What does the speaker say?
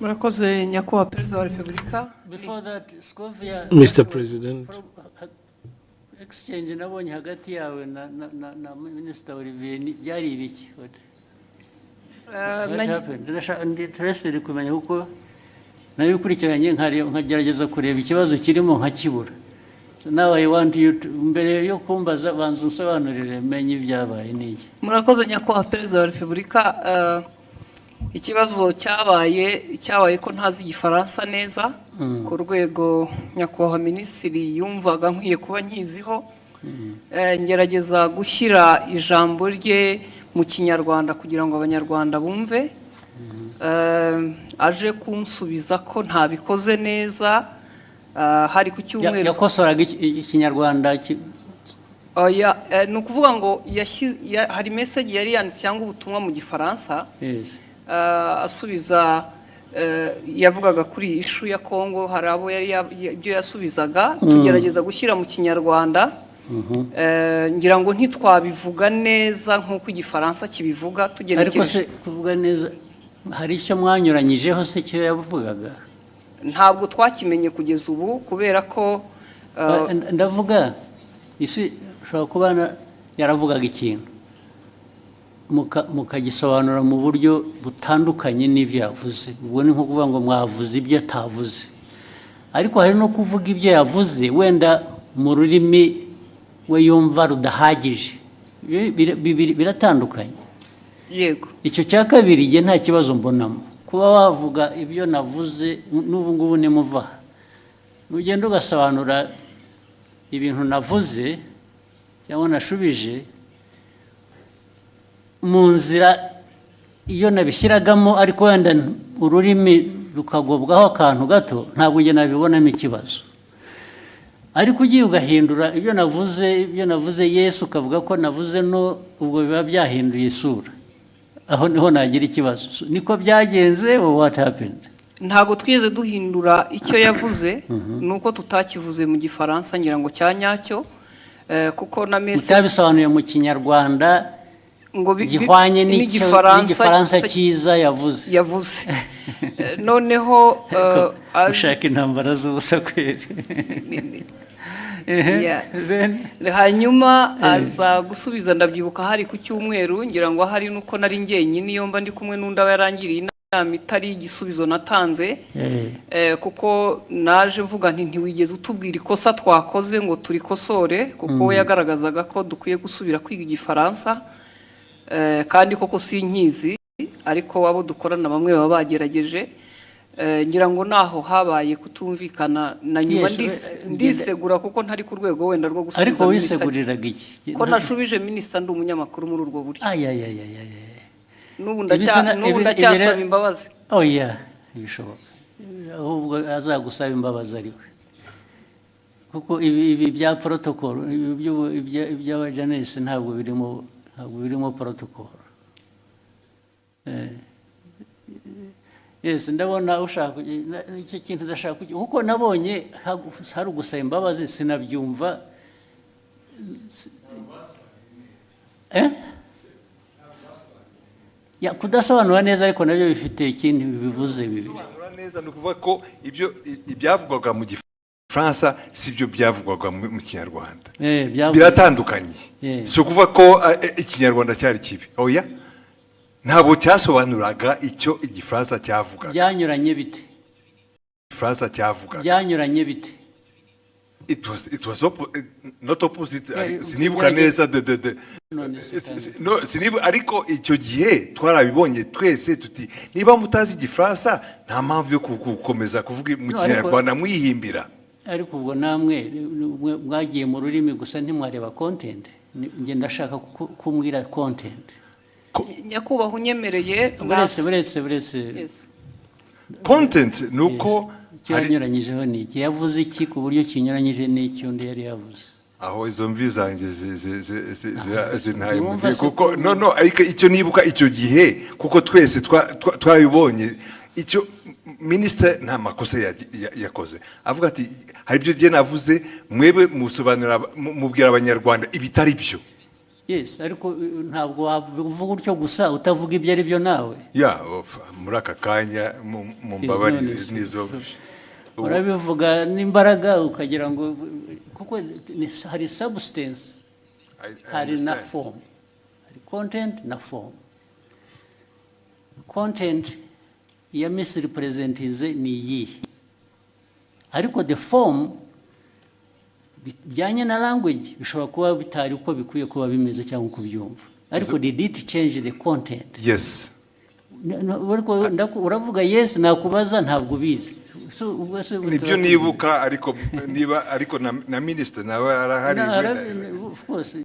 Murakoze nyakubahwa Perezida wa Repubulika. Before that, Scovia, Mr. President. Exchange nabonye hagati yawe na Minister Olivier byari ibiki? What happened? Interested kumenya uko nayo ukurikiranye nkagerageza kureba ikibazo kirimo nkakibura. So now I want you to mbere yo kumbaza banza unsobanurire menye ibyabaye niki. Murakoze nyakubahwa Perezida wa Repubulika. Ikibazo cyabaye ko ntazi igifaransa neza ku rwego nyakubahwa Minisitiri yumvaga nkwiye kuba nkiziho. Ngerageza gushyira ijambo rye mu Kinyarwanda kugira ngo Abanyarwanda bumve. Aje kunsubiza ko ntabikoze neza. Hari ku cyumweru yakosoraga Ikinyarwanda ni ukuvuga ngo hari message yari yanditse cyangwa ubutumwa mu Gifaransa. Asubiza yavugaga kuri ishu ya Kongo, hari abo yari ibyo yasubizaga tugerageza gushyira mu Kinyarwanda. Ngira ngo ntitwabivuga neza nk'uko Igifaransa kibivuga tugenekereje. Ariko se kuvuga neza hari icyo mwanyuranyijeho se cyo yavugaga? Ntabwo twakimenye kugeza ubu kubera ko ndavuga isi ushobora kubana yaravugaga ikintu mukagisobanura mu buryo butandukanye n'ibyo yavuze. Ubwo ni nko kuvuga ngo mwavuze ibyo atavuze, ariko hari no kuvuga ibyo yavuze wenda mu rurimi we yumva rudahagije. Biratandukanye. Yego, icyo cya kabiri nge nta kibazo mbonamo kuba wavuga ibyo navuze. N'ubu ngubu nimuva nugenda ugasobanura ibintu navuze cyangwa nashubije mu nzira iyo nabishyiragamo, ariko wenda ururimi rukagobwaho akantu gato, ntabwo nge nabibonamo ikibazo. Ariko ugiye ugahindura ibyo navuze Yesu ukavuga ko navuze no, ubwo biba byahinduye isura. Aho niho nagira ikibazo. Niko byagenze or what happened? ntabwo twigeze duhindura icyo yavuze. Nuko tutakivuze mu Gifaransa ngira ngo cyanyacyo kuko na message mutabisobanuye mu Kinyarwanda ngo gihwanye n'igifaransa cyiza yavuze. Noneho ushaka intambara z'ubusa kweri. Hanyuma aza gusubiza, ndabyibuka hari ku cyumweru, ngira ngo hari nuko nari njyenyine iyo mba ndi kumwe n'undi yarangiriye inama itari igisubizo natanze. Kuko naje mvuga nti ntiwigeze utubwira ikosa twakoze ngo turikosore, kuko we yagaragazaga ko dukwiye gusubira kwiga Igifaransa. Kandi koko sinkizi, ariko abo dukorana bamwe baba bagerageje. Ngira ngo naho habaye kutumvikana na nyuma ndisegura kuko ntari ku rwego wenda rwo gusubiza. Ariko wiseguriraga iki? Ko nashubije Minisitiri ndi umunyamakuru muri urwo buryo. N'ubu ndacyasaba imbabazi. Bishoboka ahubwo azagusaba imbabazi ariwe, kuko ibi bya protocol iby'aba Janesi ntabwo birimo protocol. Yes, ndabona ushaka icyo kintu ndashaka kuko nabonye hari ugusaba imbabazi sinabyumva. Kudasobanura neza ariko nabyo bifite ikindi bivuze bibiri. Neza ni ukuvuga ko ibyavugwaga mu Gifaransa si byo byavugwaga mu Kinyarwanda. Biratandukanye. Si ukuvuga ko Ikinyarwanda cyari kibi. Oya, ntabwo cyasobanuraga icyo Igifaransa cyavugaga. Byanyuranye bite? Igifaransa cyavugaga byanyuranye bite? It was not opposite. Sinibuka neza ariko icyo gihe twarabibonye twese tuti niba mutazi Igifaransa nta mpamvu yo gukomeza kuvuga mu Kinyarwanda mwihimbira. Ariko ubwo namwe mwagiye mu rurimi gusa ntimwareba content. Nge ndashaka kumbwira content. Nyakubahwa unyemereye buretse content nuko cyanyuranyijeho ni iki? Yavuze iki ku buryo kinyuranyije n'icyo undi yari yavuze? Aho izo mvi zanjye zintaye mu gihe kuko no ariko icyo nibuka icyo gihe kuko twese twabibonye icyo Minisitiri nta makosa yakoze. Avuga ati hari ibyo gihe navuze mwebe musobanura mubwira Abanyarwanda ibitari byo. yes ariko ntabwo wavuga utyo gusa utavuga ibyo ari byo nawe muri aka kanya mu mbabarire nizo urabivuga n'imbaraga ukagira ngo kuko hari substance hari na form hari content na form content ya misrepresentinze ni iyi ariko the form bijyanye na language bishobora kuba bitari uko bikwiye kuba bimeze cyangwa uko byumva ariko did it change the content? Yes. Uravuga yes nakubaza ntabwo bizi nibyo nibuka ariko niba ariko na minister nawe arahari of course